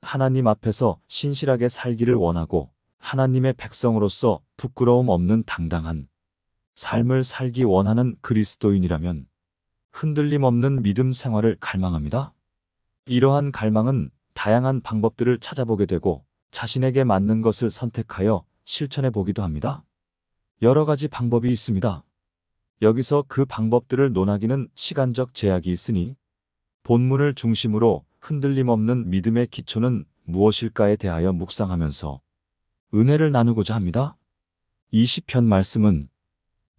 하나님 앞에서 신실하게 살기를 원하고 하나님의 백성으로서 부끄러움 없는 당당한 삶을 살기 원하는 그리스도인이라면 흔들림 없는 믿음 생활을 갈망합니다. 이러한 갈망은 다양한 방법들을 찾아보게 되고 자신에게 맞는 것을 선택하여 실천해 보기도 합니다. 여러 가지 방법이 있습니다. 여기서 그 방법들을 논하기는 시간적 제약이 있으니 본문을 중심으로 흔들림 없는 믿음의 기초는 무엇일까에 대하여 묵상하면서 은혜를 나누고자 합니다. 이 시편 말씀은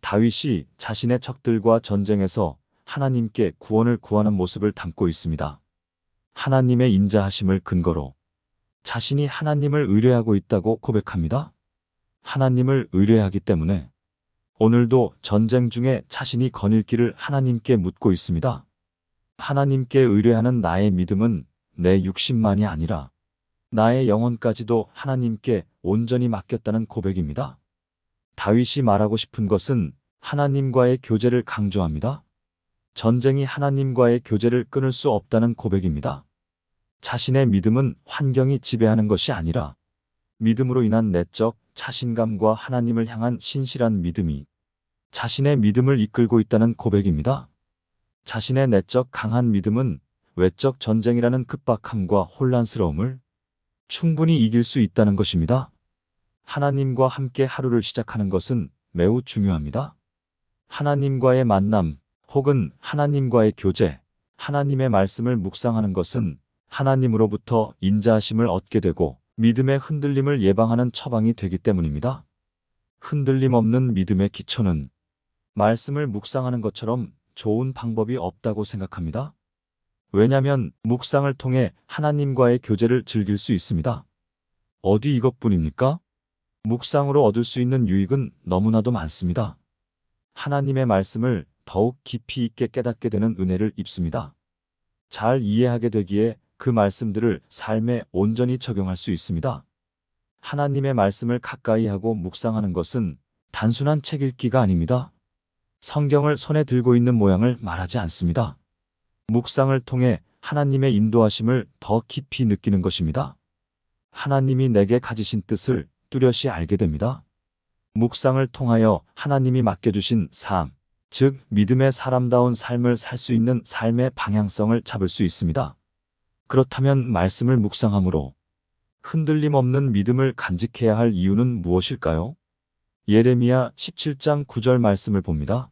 다윗이 자신의 적들과 전쟁에서 하나님께 구원을 구하는 모습을 담고 있습니다. 하나님의 인자하심을 근거로 자신이 하나님을 의뢰하고 있다고 고백합니다. 하나님을 의뢰하기 때문에 오늘도 전쟁 중에 자신이 거닐 길을 하나님께 묻고 있습니다. 하나님께 의뢰하는 나의 믿음은 내 육신만이 아니라 나의 영혼까지도 하나님께 온전히 맡겼다는 고백입니다. 다윗이 말하고 싶은 것은 하나님과의 교제를 강조합니다. 전쟁이 하나님과의 교제를 끊을 수 없다는 고백입니다. 자신의 믿음은 환경이 지배하는 것이 아니라 믿음으로 인한 내적 자신감과 하나님을 향한 신실한 믿음이 자신의 믿음을 이끌고 있다는 고백입니다. 자신의 내적 강한 믿음은 외적 전쟁이라는 급박함과 혼란스러움을 충분히 이길 수 있다는 것입니다. 하나님과 함께 하루를 시작하는 것은 매우 중요합니다. 하나님과의 만남 혹은 하나님과의 교제, 하나님의 말씀을 묵상하는 것은 하나님으로부터 인자하심을 얻게 되고 믿음의 흔들림을 예방하는 처방이 되기 때문입니다. 흔들림 없는 믿음의 기초는 말씀을 묵상하는 것처럼 좋은 방법이 없다고 생각합니다. 왜냐하면 묵상을 통해 하나님과의 교제를 즐길 수 있습니다. 어디 이것뿐입니까? 묵상으로 얻을 수 있는 유익은 너무나도 많습니다. 하나님의 말씀을 더욱 깊이 있게 깨닫게 되는 은혜를 입습니다. 잘 이해하게 되기에 그 말씀들을 삶에 온전히 적용할 수 있습니다. 하나님의 말씀을 가까이 하고 묵상하는 것은 단순한 책 읽기가 아닙니다. 성경을 손에 들고 있는 모양을 말하지 않습니다. 묵상을 통해 하나님의 인도하심을 더 깊이 느끼는 것입니다. 하나님이 내게 가지신 뜻을 뚜렷이 알게 됩니다. 묵상을 통하여 하나님이 맡겨주신 삶, 즉 믿음의 사람다운 삶을 살 수 있는 삶의 방향성을 잡을 수 있습니다. 그렇다면 말씀을 묵상함으로 흔들림 없는 믿음을 간직해야 할 이유는 무엇일까요? 예레미야 17장 9절 말씀을 봅니다.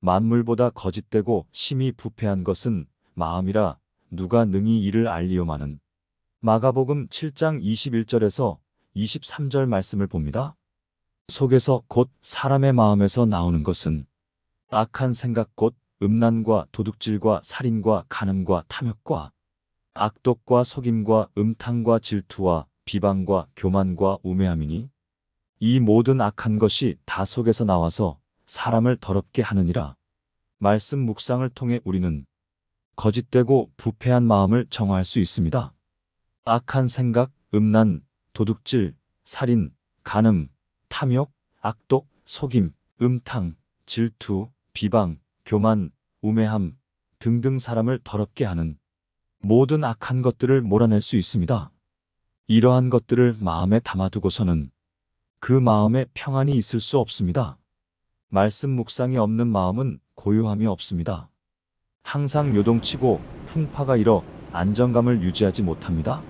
만물보다 거짓되고 심히 부패한 것은 마음이라 누가 능히 이를 알리오마는. 마가복음 7장 21절에서 23절 말씀을 봅니다. 속에서 곧 사람의 마음에서 나오는 것은 악한 생각 곧 음란과 도둑질과 살인과 간음과 탐욕과 악독과 속임과 음탕과 질투와 비방과 교만과 우매함이니 이 모든 악한 것이 다 속에서 나와서 사람을 더럽게 하느니라. 말씀 묵상을 통해 우리는 거짓되고 부패한 마음을 정화할 수 있습니다. 악한 생각, 음란, 도둑질, 살인, 간음, 탐욕, 악독, 속임, 음탕, 질투, 비방, 교만, 우매함 등등 사람을 더럽게 하는 모든 악한 것들을 몰아낼 수 있습니다. 이러한 것들을 마음에 담아두고서는 그 마음에 평안이 있을 수 없습니다. 말씀 묵상이 없는 마음은 고요함이 없습니다. 항상 요동치고 풍파가 일어 안정감을 유지하지 못합니다.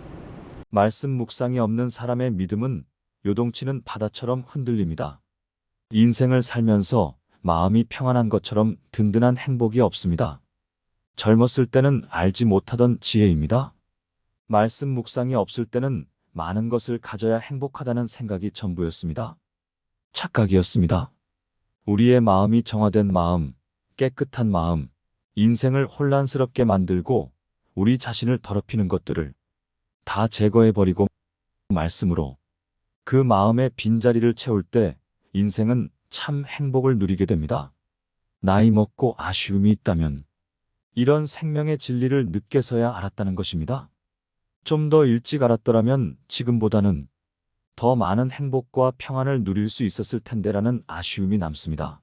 말씀 묵상이 없는 사람의 믿음은 요동치는 바다처럼 흔들립니다. 인생을 살면서 마음이 평안한 것처럼 든든한 행복이 없습니다. 젊었을 때는 알지 못하던 지혜입니다. 말씀 묵상이 없을 때는 많은 것을 가져야 행복하다는 생각이 전부였습니다. 착각이었습니다. 우리의 마음이 정화된 마음, 깨끗한 마음, 인생을 혼란스럽게 만들고 우리 자신을 더럽히는 것들을 다 제거해버리고 말씀으로 그 마음의 빈자리를 채울 때 인생은 참 행복을 누리게 됩니다. 나이 먹고 아쉬움이 있다면 이런 생명의 진리를 늦게서야 알았다는 것입니다. 좀 더 일찍 알았더라면 지금보다는 더 많은 행복과 평안을 누릴 수 있었을 텐데라는 아쉬움이 남습니다.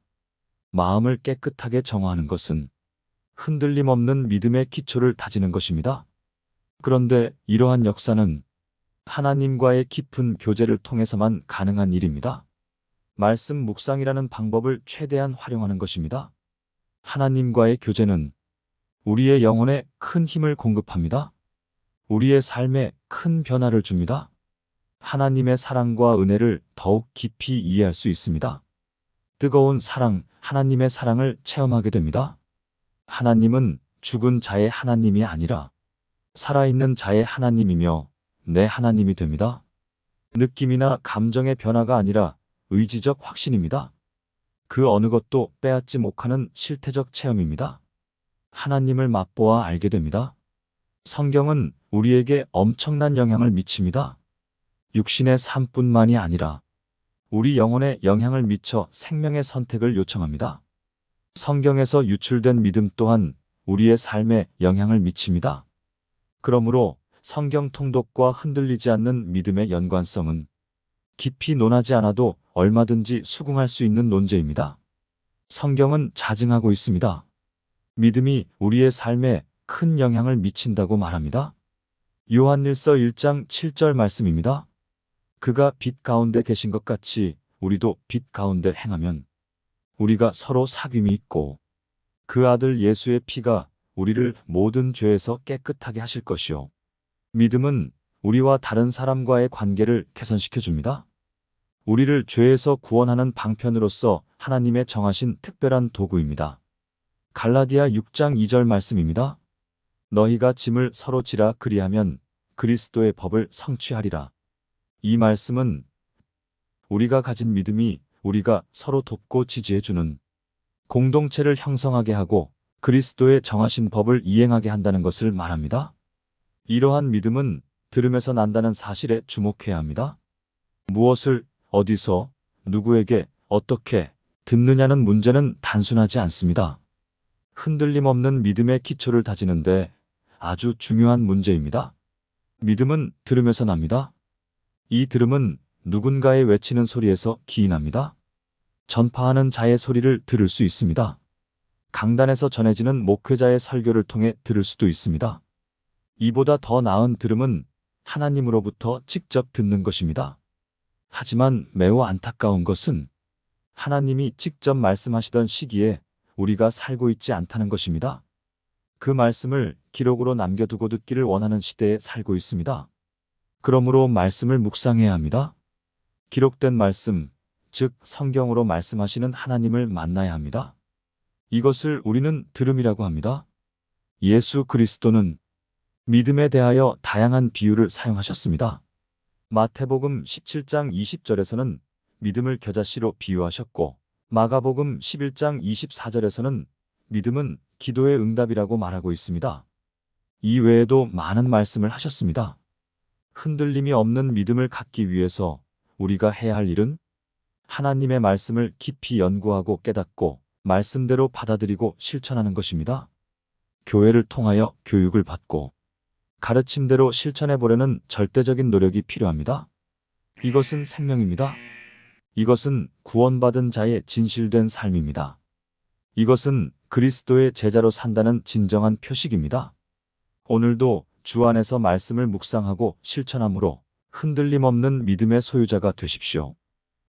마음을 깨끗하게 정화하는 것은 흔들림 없는 믿음의 기초를 다지는 것입니다. 그런데 이러한 역사는 하나님과의 깊은 교제를 통해서만 가능한 일입니다. 말씀 묵상이라는 방법을 최대한 활용하는 것입니다. 하나님과의 교제는 우리의 영혼에 큰 힘을 공급합니다. 우리의 삶에 큰 변화를 줍니다. 하나님의 사랑과 은혜를 더욱 깊이 이해할 수 있습니다. 뜨거운 사랑, 하나님의 사랑을 체험하게 됩니다. 하나님은 죽은 자의 하나님이 아니라 살아있는 자의 하나님이며 내 하나님이 됩니다. 느낌이나 감정의 변화가 아니라 의지적 확신입니다. 그 어느 것도 빼앗지 못하는 실태적 체험입니다. 하나님을 맛보아 알게 됩니다. 성경은 우리에게 엄청난 영향을 미칩니다. 육신의 삶뿐만이 아니라 우리 영혼에 영향을 미쳐 생명의 선택을 요청합니다. 성경에서 유출된 믿음 또한 우리의 삶에 영향을 미칩니다. 그러므로 성경 통독과 흔들리지 않는 믿음의 연관성은 깊이 논하지 않아도 얼마든지 수긍할 수 있는 논제입니다. 성경은 자증하고 있습니다. 믿음이 우리의 삶에 큰 영향을 미친다고 말합니다. 요한일서 1장 7절 말씀입니다. 그가 빛 가운데 계신 것 같이 우리도 빛 가운데 행하면 우리가 서로 사귐이 있고 그 아들 예수의 피가 우리를 모든 죄에서 깨끗하게 하실 것이요. 믿음은 우리와 다른 사람과의 관계를 개선시켜 줍니다. 우리를 죄에서 구원하는 방편으로서 하나님의 정하신 특별한 도구입니다. 갈라디아 6장 2절 말씀입니다. 너희가 짐을 서로 지라 그리하면 그리스도의 법을 성취하리라. 이 말씀은 우리가 가진 믿음이 우리가 서로 돕고 지지해주는 공동체를 형성하게 하고 그리스도의 정하신 법을 이행하게 한다는 것을 말합니다. 이러한 믿음은 들음에서 난다는 사실에 주목해야 합니다. 무엇을, 어디서, 누구에게, 어떻게 듣느냐는 문제는 단순하지 않습니다. 흔들림 없는 믿음의 기초를 다지는데 아주 중요한 문제입니다. 믿음은 들음에서 납니다. 이 들음은 누군가의 외치는 소리에서 기인합니다. 전파하는 자의 소리를 들을 수 있습니다. 강단에서 전해지는 목회자의 설교를 통해 들을 수도 있습니다. 이보다 더 나은 들음은 하나님으로부터 직접 듣는 것입니다. 하지만 매우 안타까운 것은 하나님이 직접 말씀하시던 시기에 우리가 살고 있지 않다는 것입니다. 그 말씀을 기록으로 남겨두고 듣기를 원하는 시대에 살고 있습니다. 그러므로 말씀을 묵상해야 합니다. 기록된 말씀, 즉 성경으로 말씀하시는 하나님을 만나야 합니다. 이것을 우리는 들음이라고 합니다. 예수 그리스도는 믿음에 대하여 다양한 비유를 사용하셨습니다. 마태복음 17장 20절에서는 믿음을 겨자씨로 비유하셨고 마가복음 11장 24절에서는 믿음은 기도의 응답이라고 말하고 있습니다. 이 외에도 많은 말씀을 하셨습니다. 흔들림이 없는 믿음을 갖기 위해서 우리가 해야 할 일은 하나님의 말씀을 깊이 연구하고 깨닫고 말씀대로 받아들이고 실천하는 것입니다. 교회를 통하여 교육을 받고 가르침대로 실천해 보려는 절대적인 노력이 필요합니다. 이것은 생명입니다. 이것은 구원받은 자의 진실된 삶입니다. 이것은 그리스도의 제자로 산다는 진정한 표식입니다. 오늘도 주 안에서 말씀을 묵상하고 실천함으로 흔들림 없는 믿음의 소유자가 되십시오.